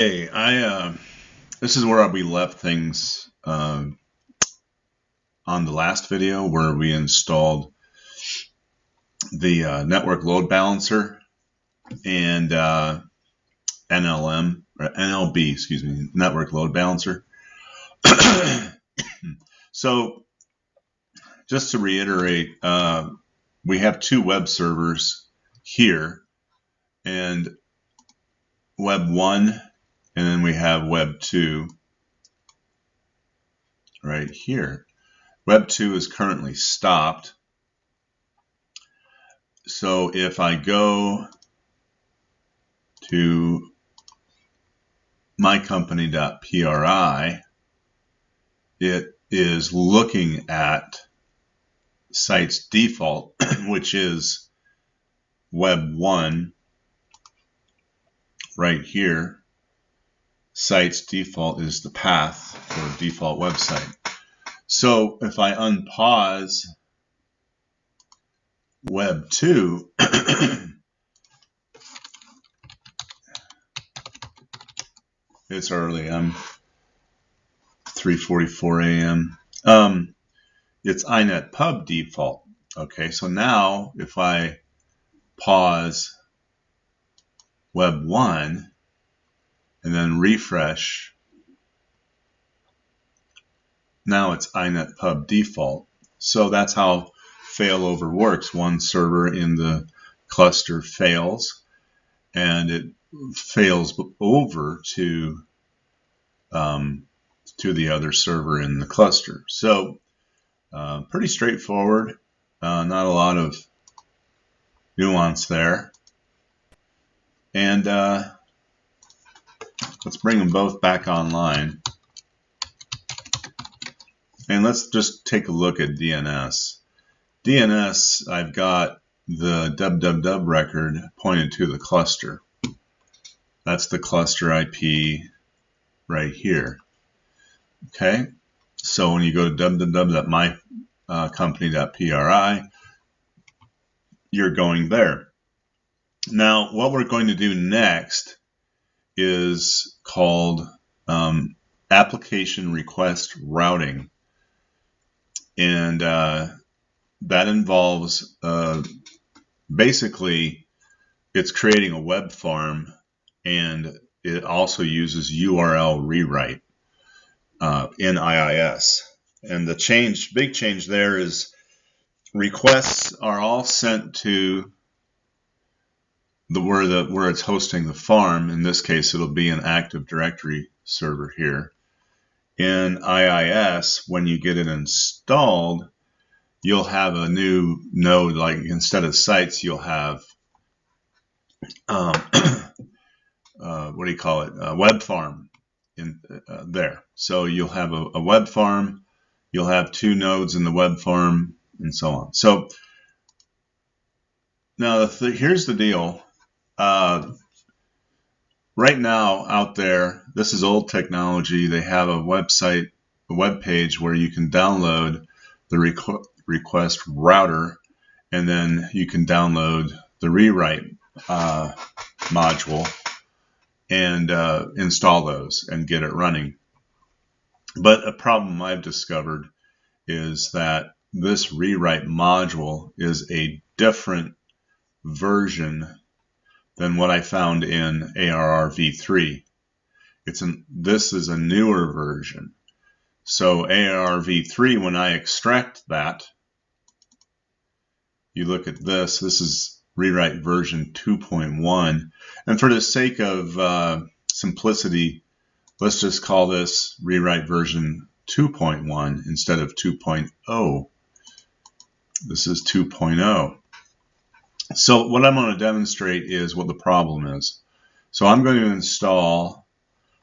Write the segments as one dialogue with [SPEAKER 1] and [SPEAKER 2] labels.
[SPEAKER 1] Hey, this is where we left things on the last video, where we installed the network load balancer and NLB, excuse me, network load balancer. So, just to reiterate, we have two web servers here, and web 1, and then we have web 2 right here. Web 2 is currently stopped. So if I go to mycompany.pri, it is looking at site's default, which is web 1 right here. Site's default is the path for default website. So if I unpause web 2, it's early, I'm 3:44 a.m. It's inet pub default. Okay, so now if I pause web 1 and then refresh, now it's inet pub default. So that's how failover works. One server in the cluster fails, and it fails over to the other server in the cluster. So pretty straightforward, not a lot of nuance there. And let's bring them both back online. And let's just take a look at DNS. DNS, I've got the www record pointed to the cluster. That's the cluster IP right here. Okay, so when you go to www.mycompany.pri, you're going there. Now, what we're going to do next is called application request routing. And that involves basically it's creating a web farm, and it also uses URLrewrite in IIS. And the big change there is requests are all sent to where it's hosting the farm. In this case, it'll be an Active Directory server here. In IIS, when you get it installed, you'll have a new node. Like instead of sites, you'll have what do you call it? A web farm in there. So you'll have a web farm. You'll have two nodes in the web farm, and so on. So now here's the deal. Right now out there, this is old technology. They have a website, a web page where you can download the request router, and then you can download the rewrite module and install those and get it running. But a problem I've discovered is that this rewrite module is a different version than what I found in ARR v3. This is a newer version. So ARR v3, when I extract that, you look at this. This is rewrite version 2.1. And for the sake of simplicity, let's just call this rewrite version 2.1 instead of 2.0. This is 2.0. So what I'm going to demonstrate is what the problem is. So I'm going to install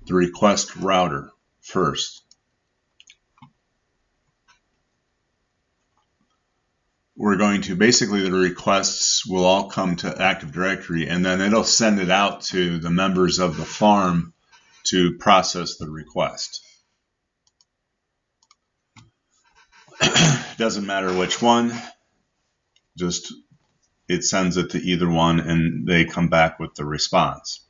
[SPEAKER 1] the request router first. We're going to, basically the requests will all come to Active Directory, and then it'll send it out to the members of the farm to process the request. Doesn't matter which one, just it sends it to either one, and they come back with the response.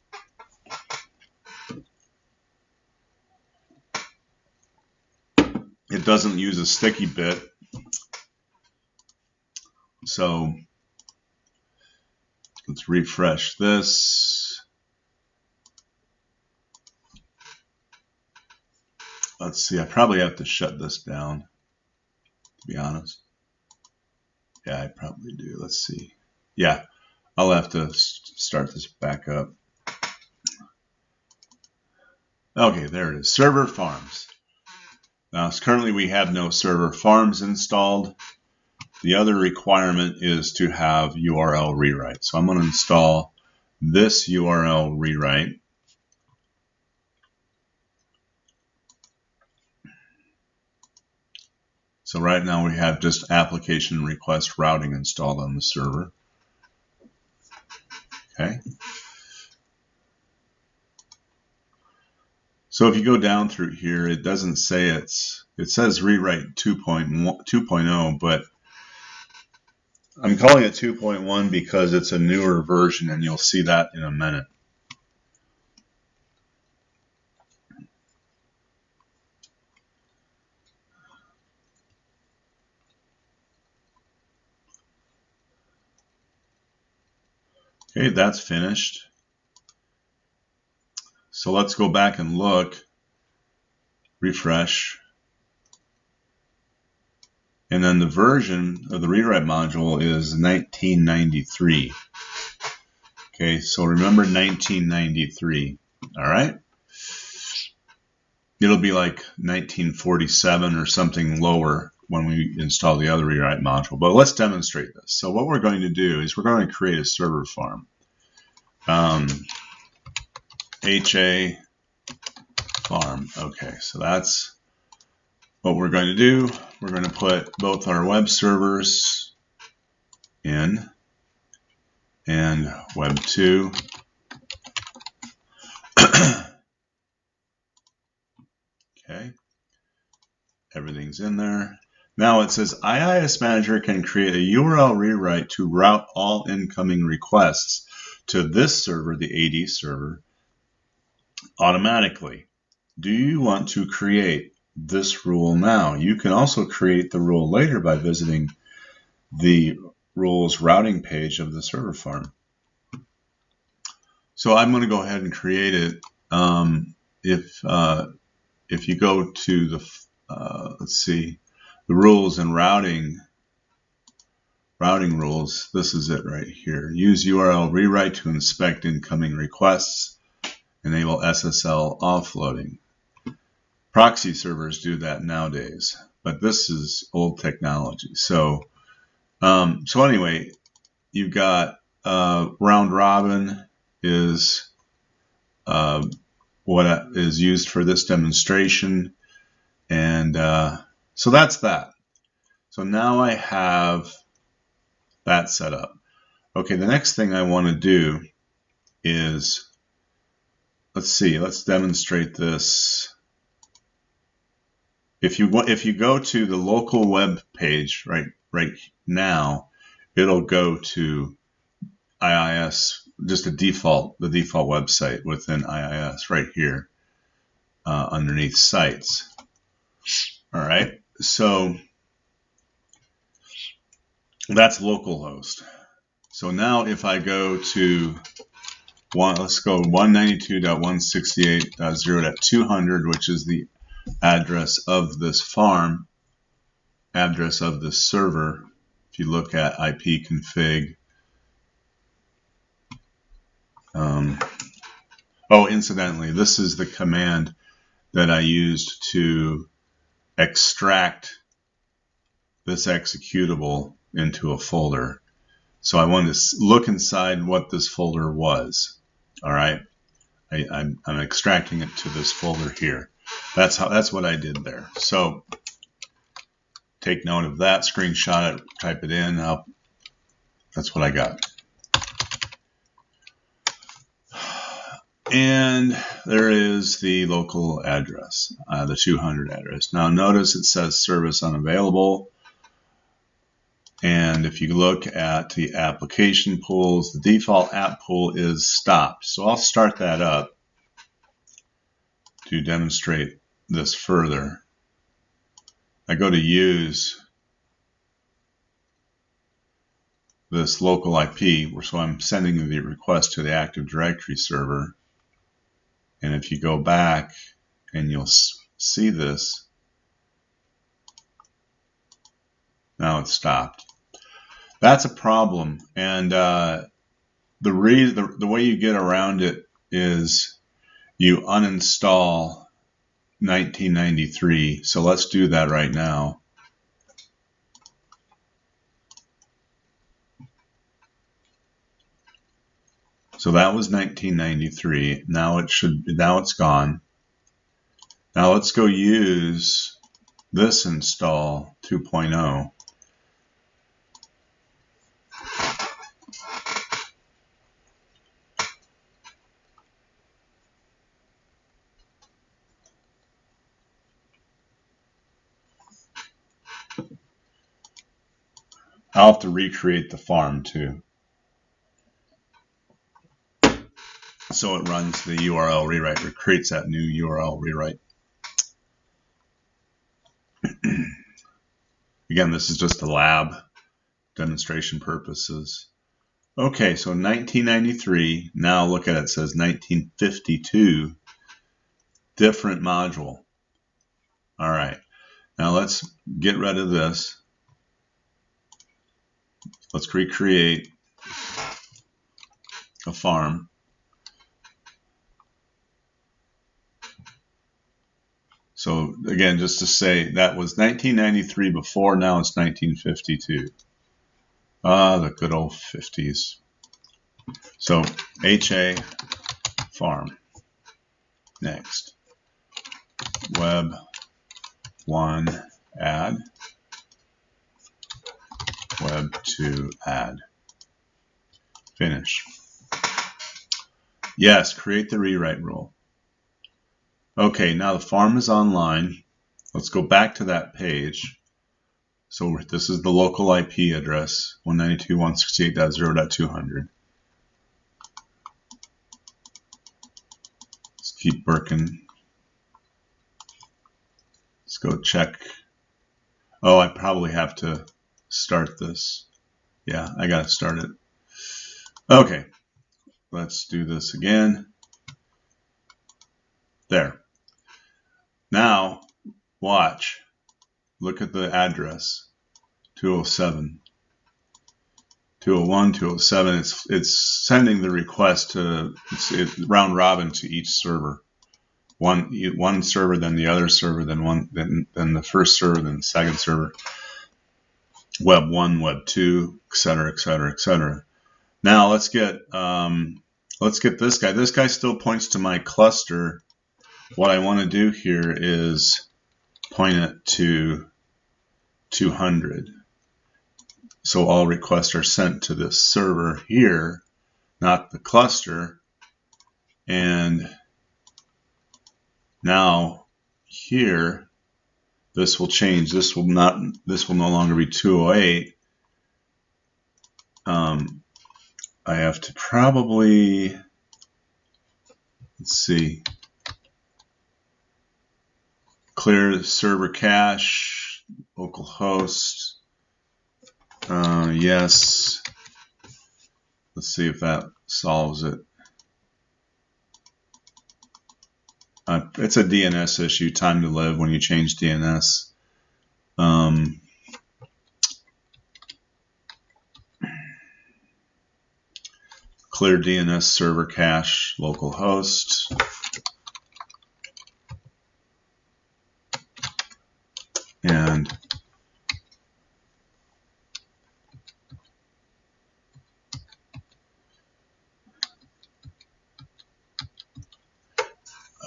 [SPEAKER 1] doesn't use a sticky bit. So let's refresh this. Let's see, I probably have to shut this down, to be honest. Yeah, I probably do. Let's see. Yeah, I'll have to start this back up. Okay, there it is. Server farms. Now, currently we have no server farms installed. The other requirement is to have URL rewrite. So I'm going to install this URL rewrite. So right now we have just application request routing installed on the server. Okay. So if you go down through here, it doesn't say it says rewrite 2.0, but I'm calling it 2.1 because it's a newer version, and you'll see that in a minute. Okay, that's finished. So let's go back and look, refresh, and then the version of the rewrite module is 1993. Okay, so remember 1993, all right? It'll be like 1947 or something lower when we install the other rewrite module, but let's demonstrate this. So what we're going to do is we're going to create a server farm. HA farm. Okay, so that's what we're going to do. We're going to put both our web servers in and web 2. Okay, everything's in there. Now it says IIS Manager can create a URL rewrite to route all incoming requests to this server, the AD server, automatically. Do you want to create this rule now? You can also create the rule later by visiting the rules routing page of the server farm. So I'm going to go ahead and create it. If you go to the let's see, the rules and routing rules, this is it right here. Use URL rewrite to inspect incoming requests. Enable SSL offloading. Proxy servers do that nowadays, but this is old technology. So anyway, you've got round robin is what is used for this demonstration, and so that's that. So now I have that set up. Okay, the next thing I want to do is, let's see, let's demonstrate this. If you go to the local web page right now, it'll go to IIS, just the default website within IIS right here underneath sites. All right, so that's localhost. So now if I go to let's go 192.168.0.200, which is the address of this farm, address of this server. If you look at ipconfig, oh, incidentally, this is the command that I used to extract this executable into a folder. So I wanted to look inside what this folder was. All right, I'm extracting it to this folder here. That's what I did there. So take note of that, screenshot it, type it in. That's what I got. And there is the local address, the 200 address. Now notice it says service unavailable. And if you look at the application pools, the default app pool is stopped. So I'll start that up to demonstrate this further. I go to use this local IP, so I'm sending the request to the Active Directory server. And if you go back and you'll see this, now it's stopped. That's a problem, and the way you get around it is you uninstall 1993. So let's do that right now. So that was 1993. Now it's gone. Now let's go use this install 2.0. I'll have to recreate the farm too. So it runs the URL rewrite, or creates that new URL rewrite. Again, this is just a lab demonstration purposes. Okay, so 1993, now look at it, it says 1952, different module. All right, now let's get rid of this. Let's recreate a farm. So again, just to say, that was 1993 before, now it's 1952. Ah, the good old 50s. So HA farm. Next. Web 1 add. Web 2 add. Finish. Yes, create the rewrite rule. Okay, now the farm is online. Let's go back to that page. So this is the local IP address, 192.168.0.200. Let's keep working. Let's go check. Oh, I probably have to start this. Yeah, I gotta start it. Okay, let's do this again. There. Now, watch. Look at the address. 207. 201, 207. It's sending the request to round robin to each server. One server, then the other server, then the first server, then the second server. Web 1, Web 2, etc., etc., etc. Now let's get this guy. This guy still points to my cluster. What I want to do here is point it to 200. So all requests are sent to this server here, not the cluster. And now here, this will change. This will no longer be 208. I have to probably, let's see, clear the server cache, localhost. Yes. Let's see if that solves it. It's a DNS issue, time to live when you change DNS. Clear DNS server cache, localhost. And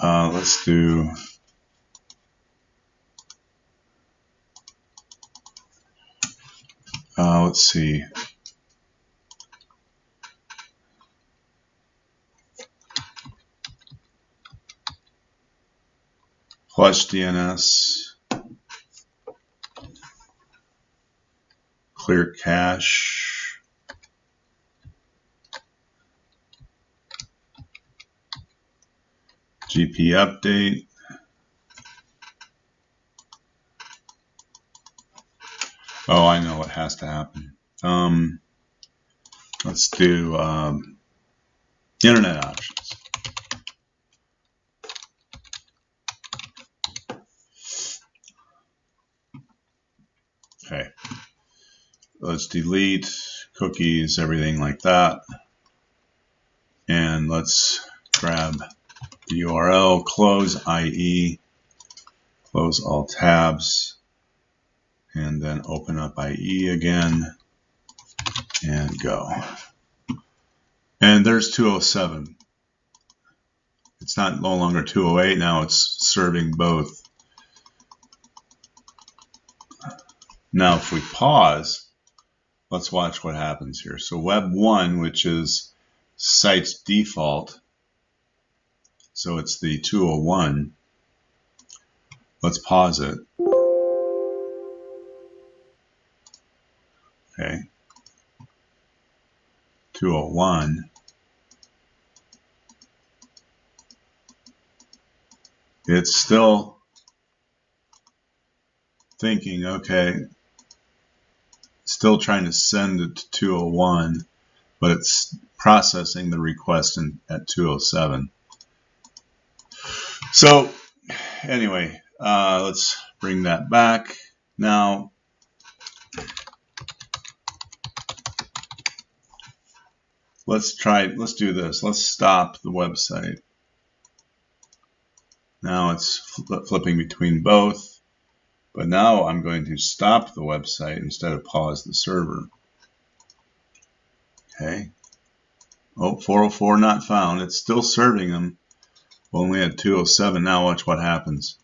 [SPEAKER 1] let's do let's see. Flush DNS, clear cache, GP update, Oh, I know what has to happen. Let's do internet options. Okay. Let's delete cookies, everything like that. And let's grab the URL, close IE, close all tabs, and then open up IE again and go. And there's 207. It's not no longer 208 now, it's serving both. Now if we pause, let's watch what happens here. So web 1, which is site's default, so it's the 201. Let's pause it. Okay. 201. It's still thinking, okay, still trying to send it to 201, but it's processing the request at 207. So anyway, let's bring that back. Now, let's do this. Let's stop the website. Now it's flipping between both, but now I'm going to stop the website instead of pause the server. Okay. Oh, 404 not found. It's still serving them. Only at 207. Now watch what happens.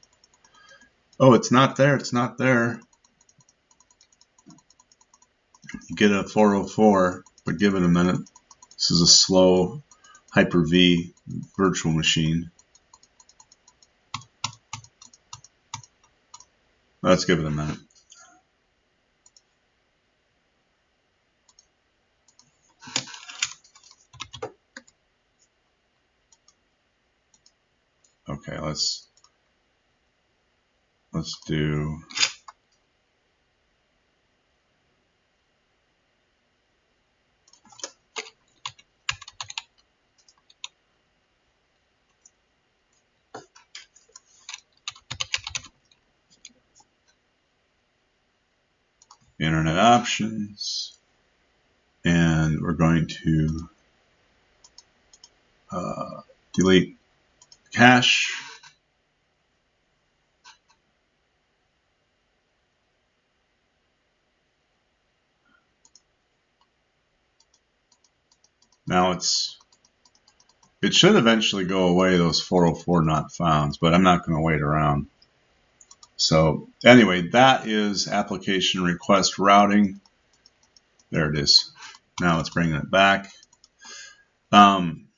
[SPEAKER 1] Oh, it's not there. It's not there. You get a 404, but give it a minute. This is a slow Hyper-V virtual machine. Let's give it a minute. Okay, let's do internet options, and we're going to delete cache. Now it should eventually go away, those 404 not founds, but I'm not going to wait around. So anyway, that is application request routing. There it is. Now it's bringing it back. And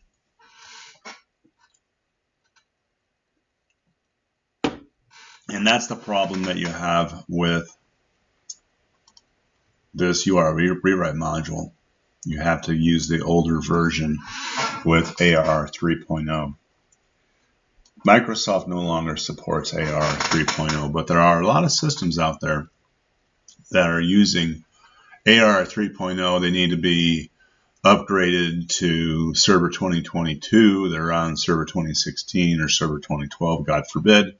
[SPEAKER 1] that's the problem that you have with this URL rewrite module. You have to use the older version with ARR 3.0. Microsoft no longer supports ARR 3.0, but there are a lot of systems out there that are using ARR 3.0. They need to be upgraded to Server 2022. They're on Server 2016 or Server 2012, God forbid.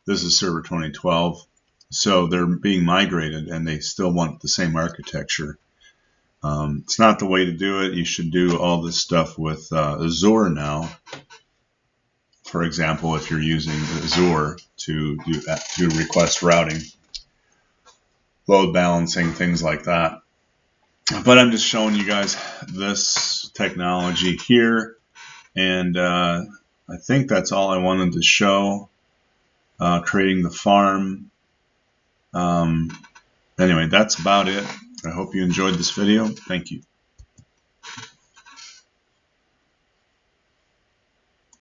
[SPEAKER 1] This is Server 2012. So they're being migrated and they still want the same architecture. It's not the way to do it. You should do all this stuff with Azure now. For example, if you're using Azure to do request routing, load balancing, things like that. But I'm just showing you guys this technology here. And I think that's all I wanted to show. Creating the farm. Anyway, that's about it. I hope you enjoyed this video. Thank you.